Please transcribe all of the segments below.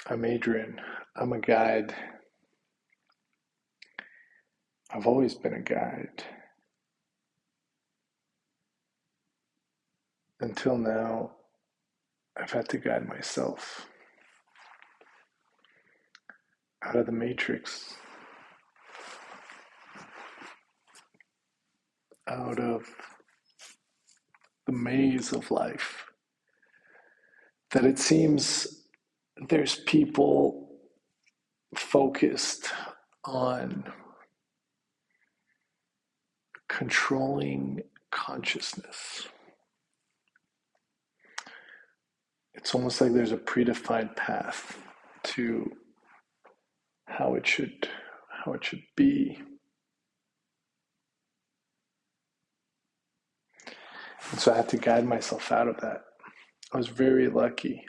I'm Adrian. I'm a guide. I've always been a guide. Until now, I've had to guide myself out of the matrix, out of the maze of life. That it seems there's people focused on controlling consciousness. It's almost like there's a predefined path to how it should be. And so I had to guide myself out of that. I was very lucky.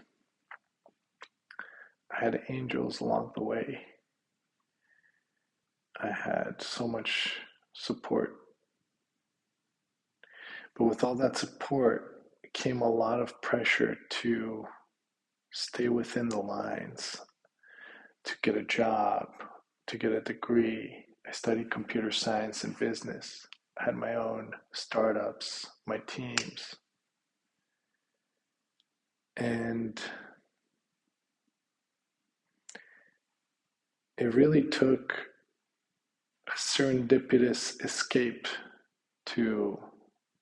I had angels along the way. I had so much support. But with all that support came a lot of pressure to stay within the lines, to get a job, to get a degree. I studied computer science and business. I had my own startups, my teams. And it really took a serendipitous escape to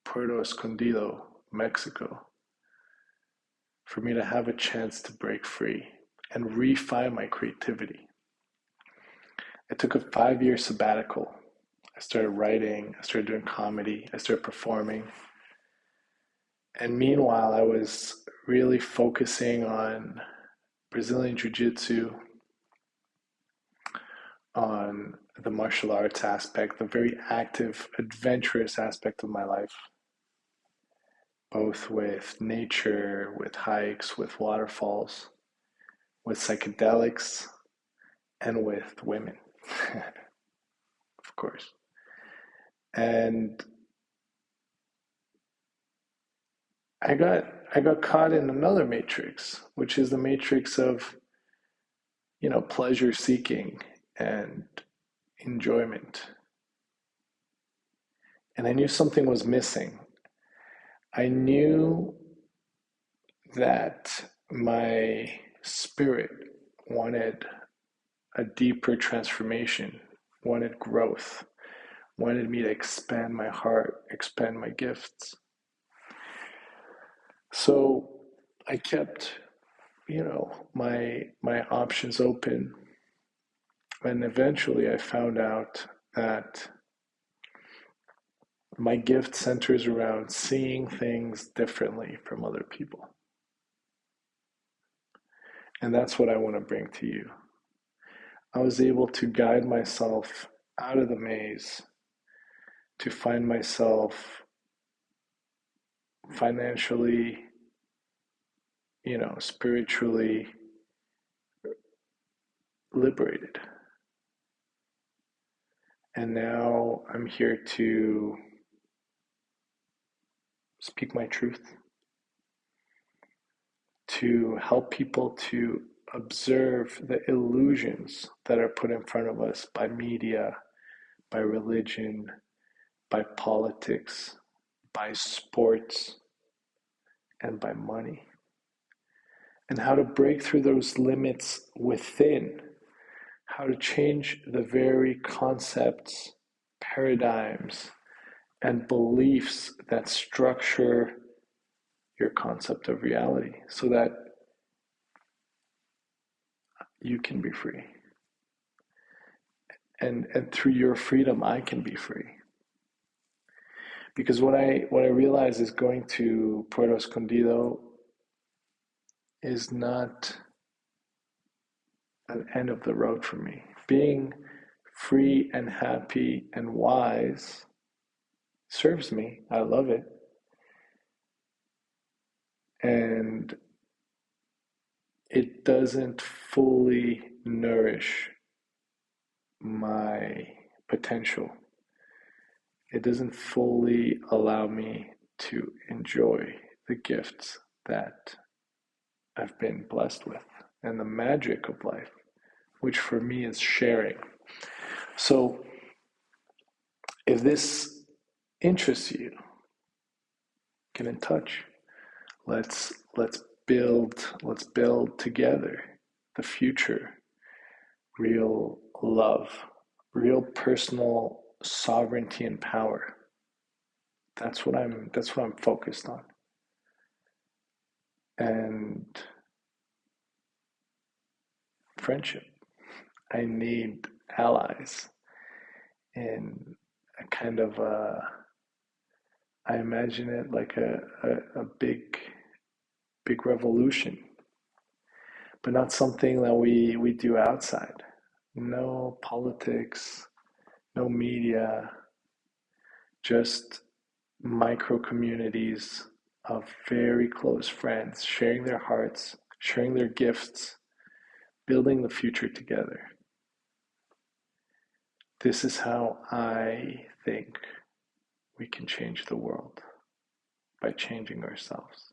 Puerto Escondido, Mexico, for me to have a chance to break free and refine my creativity. I took a 5-year sabbatical. I started writing, I started doing comedy, I started performing. And meanwhile, I was really focusing on Brazilian Jiu Jitsu, on the martial arts aspect, the very active, adventurous aspect of my life, both with nature, with hikes, with waterfalls, with psychedelics, and with women, of course. And I got caught in another matrix, which is the matrix of, pleasure seeking and enjoyment. And I knew something was missing. I knew that my spirit wanted a deeper transformation, wanted growth, wanted me to expand my heart, expand my gifts. So I kept, my options open. And eventually I found out that my gift centers around seeing things differently from other people. And that's what I want to bring to you. I was able to guide myself out of the maze to find myself financially, spiritually liberated. And now I'm here to speak my truth, to help people to observe the illusions that are put in front of us by media, by religion, by politics, by sports, and by money. And how to break through those limits within, how to change the very concepts, paradigms, and beliefs that structure your concept of reality so that you can be free. And through your freedom, I can be free. Because what I realize is going to Puerto Escondido is not an end of the road for me. Being free and happy and wise serves me. I love it. And it doesn't fully nourish my potential. It doesn't fully allow me to enjoy the gifts that I've been blessed with and the magic of life, which for me is sharing. So if this interests you, get in touch. Let's build together the future, real love, real personal sovereignty and power. That's what I'm focused on. And friendship. I need allies in a kind of I imagine it like a big revolution, but not something that we do outside. No politics, no media, just micro communities of very close friends sharing their hearts, sharing their gifts, building the future together. This is how I think we can change the world, by changing ourselves.